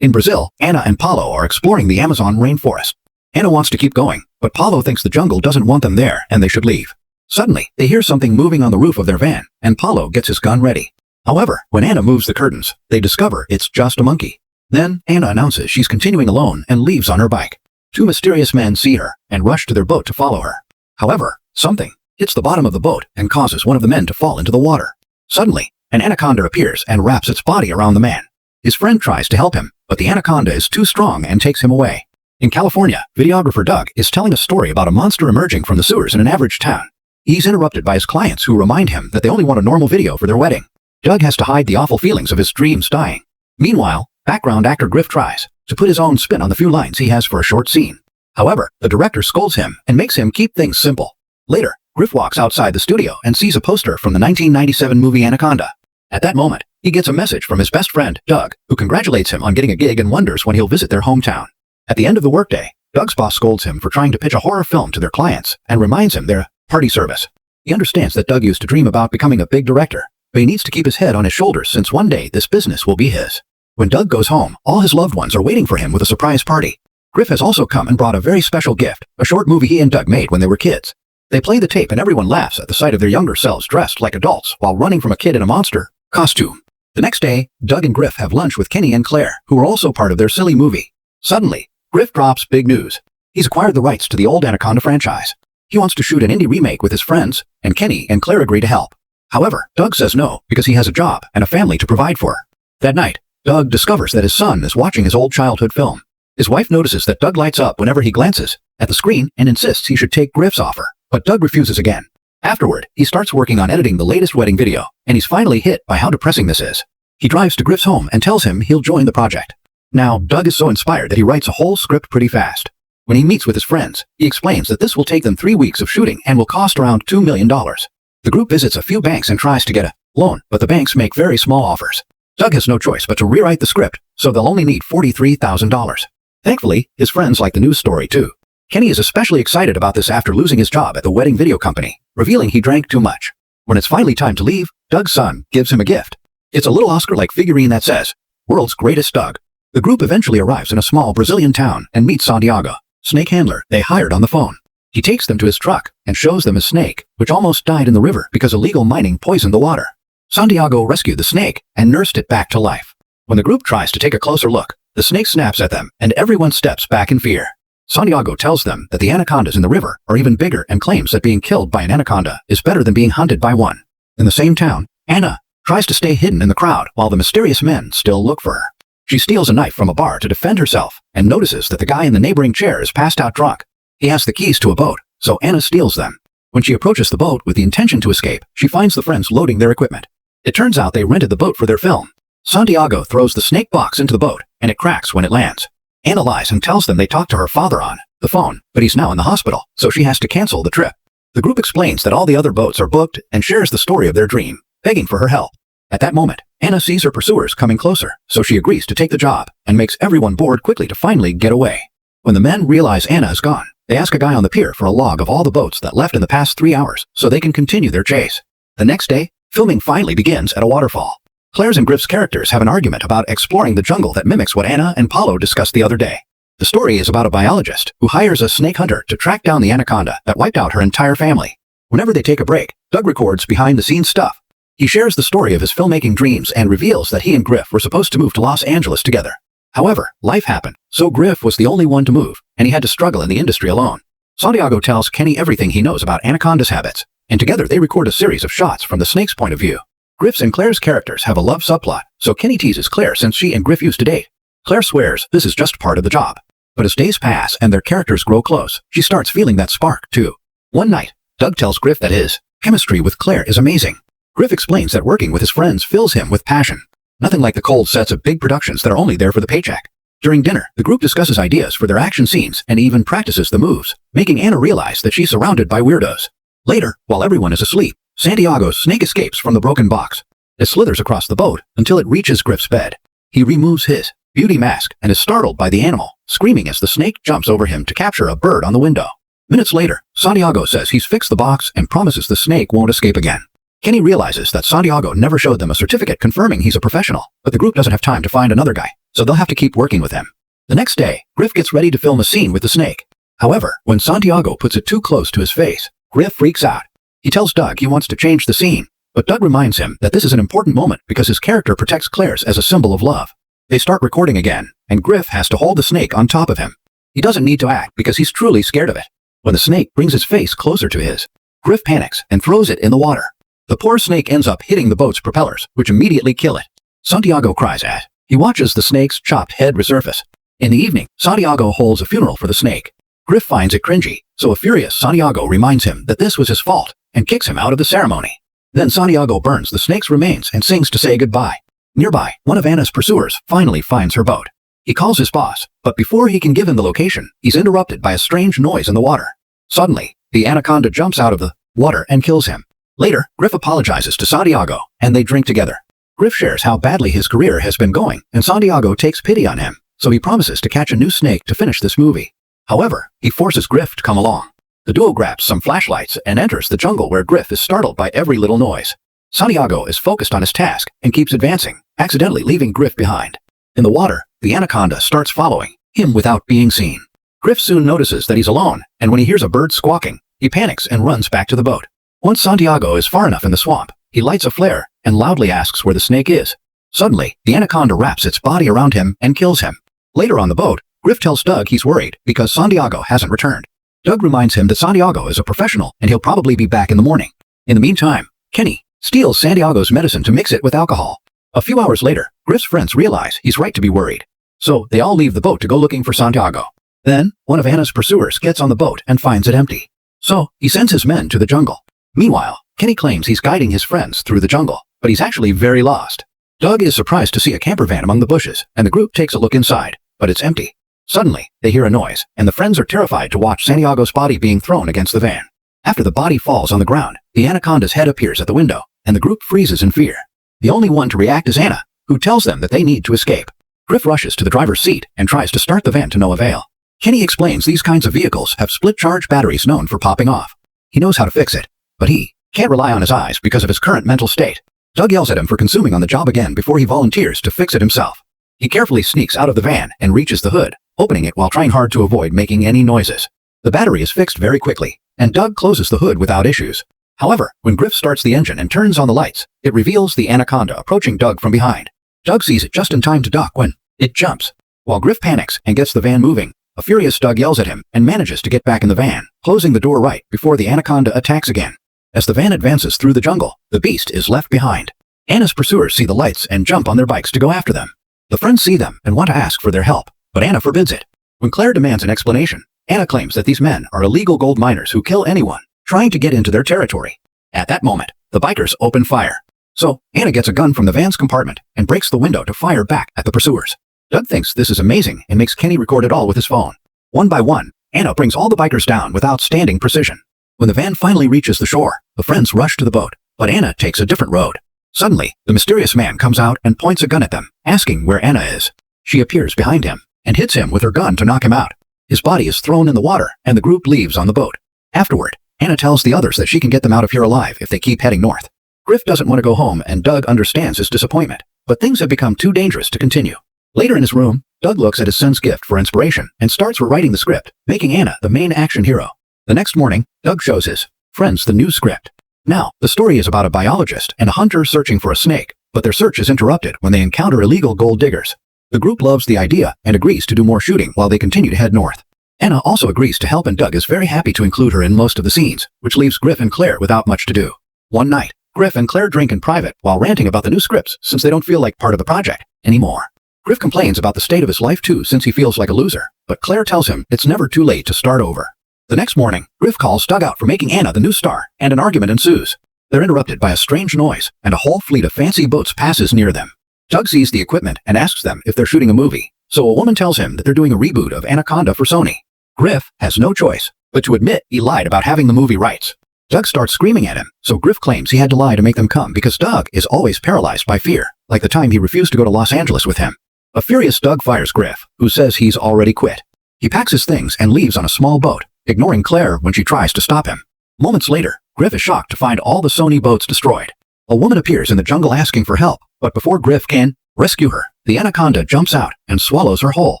In Brazil, Anna and Paulo are exploring the Amazon rainforest. Anna wants to keep going, but Paulo thinks the jungle doesn't want them there and they should leave. Suddenly, they hear something moving on the roof of their van, and Paulo gets his gun ready. However, when Anna moves the curtains, they discover it's just a monkey. Then, Anna announces she's continuing alone and leaves on her bike. Two mysterious men see her and rush to their boat to follow her. However, something hits the bottom of the boat and causes one of the men to fall into the water. Suddenly, an anaconda appears and wraps its body around the man. His friend tries to help him, but the anaconda is too strong and takes him away. In California, videographer Doug is telling a story about a monster emerging from the sewers in an average town. He's interrupted by his clients who remind him that they only want a normal video for their wedding. Doug has to hide the awful feelings of his dreams dying. Meanwhile, background actor Griff tries to put his own spin on the few lines he has for a short scene. However, the director scolds him and makes him keep things simple. Later, Griff walks outside the studio and sees a poster from the 1997 movie Anaconda. At that moment, he gets a message from his best friend, Doug, who congratulates him on getting a gig and wonders when he'll visit their hometown. At the end of the workday, Doug's boss scolds him for trying to pitch a horror film to their clients and reminds him they're party service. He understands that Doug used to dream about becoming a big director, but he needs to keep his head on his shoulders since one day this business will be his. When Doug goes home, all his loved ones are waiting for him with a surprise party. Griff has also come and brought a very special gift, a short movie he and Doug made when they were kids. They play the tape and everyone laughs at the sight of their younger selves dressed like adults while running from a kid in a monster costume. The next day, Doug and Griff have lunch with Kenny and Claire, who are also part of their silly movie. Suddenly, Griff drops big news. He's acquired the rights to the old Anaconda franchise. He wants to shoot an indie remake with his friends, and Kenny and Claire agree to help. However, Doug says no because he has a job and a family to provide for. That night, Doug discovers that his son is watching his old childhood film. His wife notices that Doug lights up whenever he glances at the screen and insists he should take Griff's offer, but Doug refuses again. Afterward, he starts working on editing the latest wedding video, and he's finally hit by how depressing this is. He drives to Griff's home and tells him he'll join the project. Now, Doug is so inspired that he writes a whole script pretty fast. When he meets with his friends, he explains that this will take them 3 weeks of shooting and will cost around $2 million. The group visits a few banks and tries to get a loan, but the banks make very small offers. Doug has no choice but to rewrite the script, so they'll only need $43,000. Thankfully, his friends like the news story too. Kenny is especially excited about this after losing his job at the wedding video company, revealing he drank too much. When it's finally time to leave, Doug's son gives him a gift. It's a little Oscar-like figurine that says, "World's Greatest Doug." The group eventually arrives in a small Brazilian town and meets Santiago, snake handler they hired on the phone. He takes them to his truck and shows them a snake, which almost died in the river because illegal mining poisoned the water. Santiago rescued the snake and nursed it back to life. When the group tries to take a closer look, the snake snaps at them and everyone steps back in fear. Santiago tells them that the anacondas in the river are even bigger and claims that being killed by an anaconda is better than being hunted by one. In the same town, Anna tries to stay hidden in the crowd while the mysterious men still look for her. She steals a knife from a bar to defend herself and notices that the guy in the neighboring chair is passed out drunk. He has the keys to a boat, so Anna steals them. When she approaches the boat with the intention to escape, she finds the friends loading their equipment. It turns out they rented the boat for their film. Santiago throws the snake box into the boat, and it cracks when it lands. Anna lies and tells them they talked to her father on the phone, but he's now in the hospital, so she has to cancel the trip. The group explains that all the other boats are booked and shares the story of their dream, begging for her help. At that moment, Anna sees her pursuers coming closer, so she agrees to take the job and makes everyone board quickly to finally get away. When the men realize Anna is gone, they ask a guy on the pier for a log of all the boats that left in the past 3 hours so they can continue their chase. The next day, filming finally begins at a waterfall. Claire's and Griff's characters have an argument about exploring the jungle that mimics what Anna and Paulo discussed the other day. The story is about a biologist who hires a snake hunter to track down the anaconda that wiped out her entire family. Whenever they take a break, Doug records behind-the-scenes stuff. He shares the story of his filmmaking dreams and reveals that he and Griff were supposed to move to Los Angeles together. However, life happened, so Griff was the only one to move, and he had to struggle in the industry alone. Santiago tells Kenny everything he knows about Anaconda's habits, and together they record a series of shots from the snake's point of view. Griff's and Claire's characters have a love subplot, so Kenny teases Claire since she and Griff used to date. Claire swears this is just part of the job. But as days pass and their characters grow close, she starts feeling that spark, too. One night, Doug tells Griff that his chemistry with Claire is amazing. Griff explains that working with his friends fills him with passion. Nothing like the cold sets of big productions that are only there for the paycheck. During dinner, the group discusses ideas for their action scenes and even practices the moves, making Anna realize that she's surrounded by weirdos. Later, while everyone is asleep, Santiago's snake escapes from the broken box. It slithers across the boat until it reaches Griff's bed. He removes his beauty mask and is startled by the animal, screaming as the snake jumps over him to capture a bird on the window. Minutes later, Santiago says he's fixed the box and promises the snake won't escape again. Kenny realizes that Santiago never showed them a certificate confirming he's a professional, but the group doesn't have time to find another guy, so they'll have to keep working with him. The next day, Griff gets ready to film a scene with the snake. However, when Santiago puts it too close to his face, Griff freaks out. He tells Doug he wants to change the scene, but Doug reminds him that this is an important moment because his character protects Claire's as a symbol of love. They start recording again, and Griff has to hold the snake on top of him. He doesn't need to act because he's truly scared of it. When the snake brings its face closer to his, Griff panics and throws it in the water. The poor snake ends up hitting the boat's propellers, which immediately kill it. Santiago cries as he watches the snake's chopped head resurface. In the evening, Santiago holds a funeral for the snake. Griff finds it cringy, so a furious Santiago reminds him that this was his fault and kicks him out of the ceremony. Then Santiago burns the snake's remains and sings to say goodbye. Nearby, one of Anna's pursuers finally finds her boat. He calls his boss, but before he can give him the location, he's interrupted by a strange noise in the water. Suddenly, the Anaconda jumps out of the water and kills him. Later, Griff apologizes to Santiago, and they drink together. Griff shares how badly his career has been going, and Santiago takes pity on him, so he promises to catch a new snake to finish this movie. However, he forces Griff to come along. The duo grabs some flashlights and enters the jungle where Griff is startled by every little noise. Santiago is focused on his task and keeps advancing, accidentally leaving Griff behind. In the water, the Anaconda starts following him without being seen. Griff soon notices that he's alone, and when he hears a bird squawking, he panics and runs back to the boat. Once Santiago is far enough in the swamp, he lights a flare and loudly asks where the snake is. Suddenly, the Anaconda wraps its body around him and kills him. Later on the boat, Griff tells Doug he's worried because Santiago hasn't returned. Doug reminds him that Santiago is a professional and he'll probably be back in the morning. In the meantime, Kenny steals Santiago's medicine to mix it with alcohol. A few hours later, Griff's friends realize he's right to be worried. So they all leave the boat to go looking for Santiago. Then, one of Anna's pursuers gets on the boat and finds it empty. So, he sends his men to the jungle. Meanwhile, Kenny claims he's guiding his friends through the jungle, but he's actually very lost. Doug is surprised to see a camper van among the bushes, and the group takes a look inside, but it's empty. Suddenly, they hear a noise, and the friends are terrified to watch Santiago's body being thrown against the van. After the body falls on the ground, the Anaconda's head appears at the window, and the group freezes in fear. The only one to react is Anna, who tells them that they need to escape. Griff rushes to the driver's seat and tries to start the van to no avail. Kenny explains these kinds of vehicles have split-charge batteries known for popping off. He knows how to fix it, but he can't rely on his eyes because of his current mental state. Doug yells at him for consuming on the job again before he volunteers to fix it himself. He carefully sneaks out of the van and reaches the hood, opening it while trying hard to avoid making any noises. The battery is fixed very quickly, and Doug closes the hood without issues. However, when Griff starts the engine and turns on the lights, it reveals the Anaconda approaching Doug from behind. Doug sees it just in time to duck when it jumps. While Griff panics and gets the van moving, a furious Doug yells at him and manages to get back in the van, closing the door right before the Anaconda attacks again. As the van advances through the jungle, the beast is left behind. Anna's pursuers see the lights and jump on their bikes to go after them. The friends see them and want to ask for their help, but Anna forbids it. When Claire demands an explanation, Anna claims that these men are illegal gold miners who kill anyone trying to get into their territory. At that moment, the bikers open fire. So, Anna gets a gun from the van's compartment and breaks the window to fire back at the pursuers. Doug thinks this is amazing and makes Kenny record it all with his phone. One by one, Anna brings all the bikers down with outstanding precision. When the van finally reaches the shore, the friends rush to the boat, but Anna takes a different road. Suddenly, the mysterious man comes out and points a gun at them, asking where Anna is. She appears behind him and hits him with her gun to knock him out. His body is thrown in the water, and the group leaves on the boat. Afterward, Anna tells the others that she can get them out of here alive if they keep heading north. Griff doesn't want to go home, and Doug understands his disappointment, but things have become too dangerous to continue. Later in his room, Doug looks at his son's gift for inspiration and starts rewriting the script, making Anna the main action hero. The next morning, Doug shows his friends the new script. Now, the story is about a biologist and a hunter searching for a snake, but their search is interrupted when they encounter illegal gold diggers. The group loves the idea and agrees to do more shooting while they continue to head north. Anna also agrees to help, and Doug is very happy to include her in most of the scenes, which leaves Griff and Claire without much to do. One night, Griff and Claire drink in private while ranting about the new scripts since they don't feel like part of the project anymore. Griff complains about the state of his life too since he feels like a loser, but Claire tells him it's never too late to start over. The next morning, Griff calls Doug out for making Anna the new star, and an argument ensues. They're interrupted by a strange noise, and a whole fleet of fancy boats passes near them. Doug sees the equipment and asks them if they're shooting a movie, so a woman tells him that they're doing a reboot of Anaconda for Sony. Griff has no choice but to admit he lied about having the movie rights. Doug starts screaming at him, so Griff claims he had to lie to make them come because Doug is always paralyzed by fear, like the time he refused to go to Los Angeles with him. A furious Doug fires Griff, who says he's already quit. He packs his things and leaves on a small boat, ignoring Claire when she tries to stop him. Moments later, Griff is shocked to find all the Sony boats destroyed. A woman appears in the jungle asking for help, but before Griff can rescue her. The Anaconda jumps out and swallows her whole.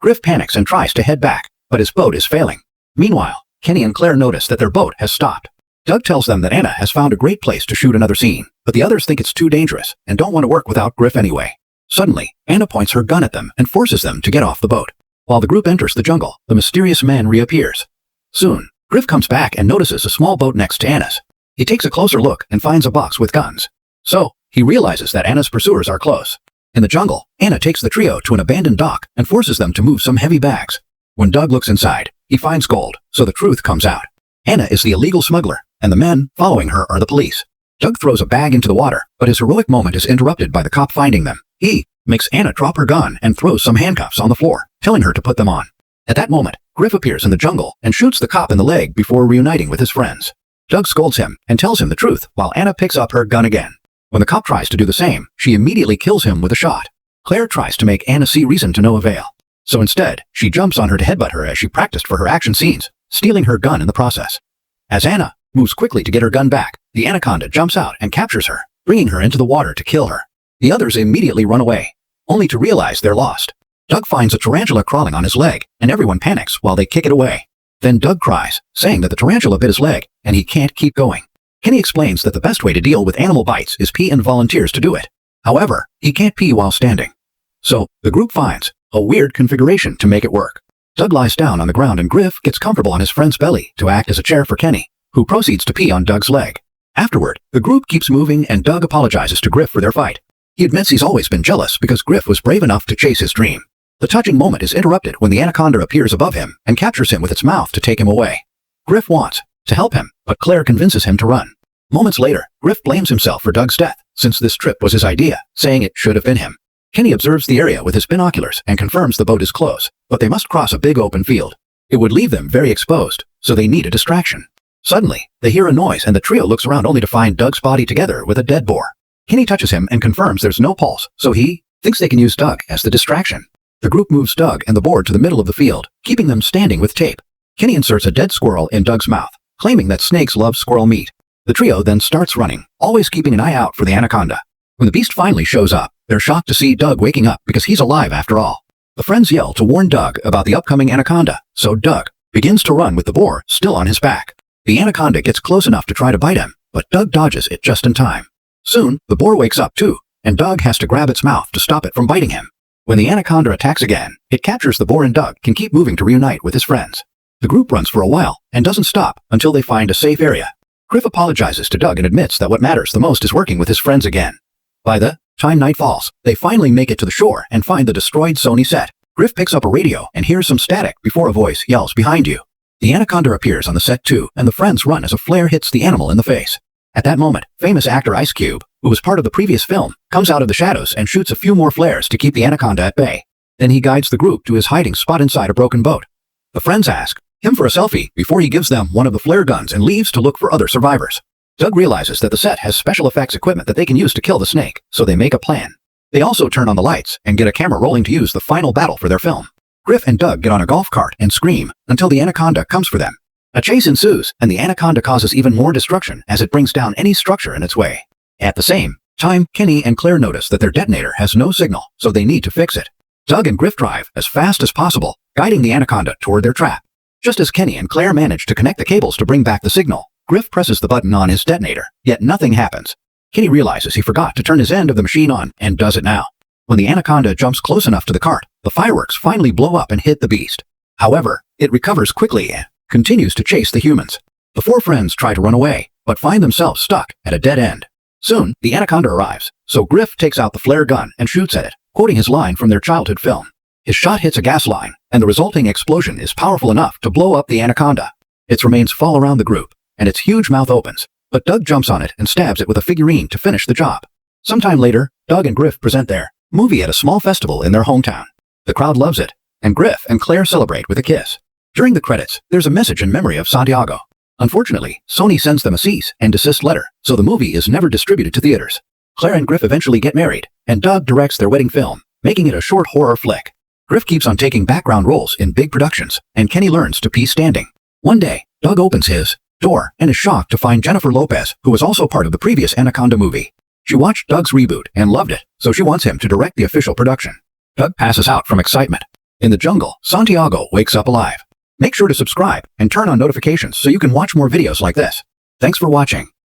Griff panics and tries to head back, but his boat is failing. Meanwhile, Kenny and Claire notice that their boat has stopped. Doug tells them that Anna has found a great place to shoot another scene, but the others think it's too dangerous and don't want to work without Griff anyway. Suddenly, Anna points her gun at them and forces them to get off the boat. While the group enters the jungle, the mysterious man reappears. Soon, Griff comes back and notices a small boat next to Anna's. He takes a closer look and finds a box with guns. So, he realizes that Anna's pursuers are close. In the jungle, Anna takes the trio to an abandoned dock and forces them to move some heavy bags. When Doug looks inside, he finds gold, so the truth comes out. Anna is the illegal smuggler, and the men following her are the police. Doug throws a bag into the water, but his heroic moment is interrupted by the cop finding them. He makes Anna drop her gun and throws some handcuffs on the floor, telling her to put them on. At that moment, Griff appears in the jungle and shoots the cop in the leg before reuniting with his friends. Doug scolds him and tells him the truth while Anna picks up her gun again. When the cop tries to do the same, she immediately kills him with a shot. Claire tries to make Anna see reason to no avail. So instead, she jumps on her to headbutt her as she practiced for her action scenes, stealing her gun in the process. As Anna moves quickly to get her gun back, the Anaconda jumps out and captures her, bringing her into the water to kill her. The others immediately run away, only to realize they're lost. Doug finds a tarantula crawling on his leg, and everyone panics while they kick it away. Then Doug cries, saying that the tarantula bit his leg, and he can't keep going. Kenny explains that the best way to deal with animal bites is pee and volunteers to do it. However, he can't pee while standing. So, the group finds a weird configuration to make it work. Doug lies down on the ground and Griff gets comfortable on his friend's belly to act as a chair for Kenny, who proceeds to pee on Doug's leg. Afterward, the group keeps moving and Doug apologizes to Griff for their fight. He admits he's always been jealous because Griff was brave enough to chase his dream. The touching moment is interrupted when the Anaconda appears above him and captures him with its mouth to take him away. Griff wants to help him, but Claire convinces him to run. Moments later, Griff blames himself for Doug's death, since this trip was his idea, saying it should have been him. Kenny observes the area with his binoculars and confirms the boat is close, but they must cross a big open field. It would leave them very exposed, so they need a distraction. Suddenly, they hear a noise and the trio looks around only to find Doug's body together with a dead boar. Kenny touches him and confirms there's no pulse, so he thinks they can use Doug as the distraction. The group moves Doug and the boar to the middle of the field, keeping them standing with tape. Kenny inserts a dead squirrel in Doug's mouth, claiming that snakes love squirrel meat. The trio then starts running, always keeping an eye out for the Anaconda. When the beast finally shows up, they're shocked to see Doug waking up because he's alive after all. The friends yell to warn Doug about the upcoming Anaconda, so Doug begins to run with the boar still on his back. The Anaconda gets close enough to try to bite him, but Doug dodges it just in time. Soon, the boar wakes up too, and Doug has to grab its mouth to stop it from biting him. When the Anaconda attacks again, it captures the boar and Doug can keep moving to reunite with his friends. The group runs for a while and doesn't stop until they find a safe area. Griff apologizes to Doug and admits that what matters the most is working with his friends again. By the time night falls, they finally make it to the shore and find the destroyed Sony set. Griff picks up a radio and hears some static before a voice yells behind you. The Anaconda appears on the set too, and the friends run as a flare hits the animal in the face. At that moment, famous actor Ice Cube, who was part of the previous film, comes out of the shadows and shoots a few more flares to keep the Anaconda at bay. Then he guides the group to his hiding spot inside a broken boat. The friends ask him for a selfie before he gives them one of the flare guns and leaves to look for other survivors. Doug realizes that the set has special effects equipment that they can use to kill the snake, so they make a plan. They also turn on the lights and get a camera rolling to use the final battle for their film. Griff and Doug get on a golf cart and scream until the Anaconda comes for them. A chase ensues, and the Anaconda causes even more destruction as it brings down any structure in its way. At the same time, Kenny and Claire notice that their detonator has no signal, so they need to fix it. Doug and Griff drive as fast as possible, guiding the Anaconda toward their trap. Just as Kenny and Claire manage to connect the cables to bring back the signal, Griff presses the button on his detonator, yet nothing happens. Kenny realizes he forgot to turn his end of the machine on and does it now. When the Anaconda jumps close enough to the cart, the fireworks finally blow up and hit the beast. However, it recovers quickly and continues to chase the humans. The four friends try to run away, but find themselves stuck at a dead end. Soon, the Anaconda arrives, so Griff takes out the flare gun and shoots at it, quoting his line from their childhood film. His shot hits a gas line, and the resulting explosion is powerful enough to blow up the Anaconda. Its remains fall around the group, and its huge mouth opens, but Doug jumps on it and stabs it with a figurine to finish the job. Sometime later, Doug and Griff present their movie at a small festival in their hometown. The crowd loves it, and Griff and Claire celebrate with a kiss. During the credits, there's a message in memory of Santiago. Unfortunately, Sony sends them a cease and desist letter, so the movie is never distributed to theaters. Claire and Griff eventually get married, and Doug directs their wedding film, making it a short horror flick. Griff keeps on taking background roles in big productions, and Kenny learns to pee standing. One day, Doug opens his door and is shocked to find Jennifer Lopez, who was also part of the previous Anaconda movie. She watched Doug's reboot and loved it, so she wants him to direct the official production. Doug passes out from excitement. In the jungle, Santiago wakes up alive. Make sure to subscribe and turn on notifications so you can watch more videos like this. Thanks for watching.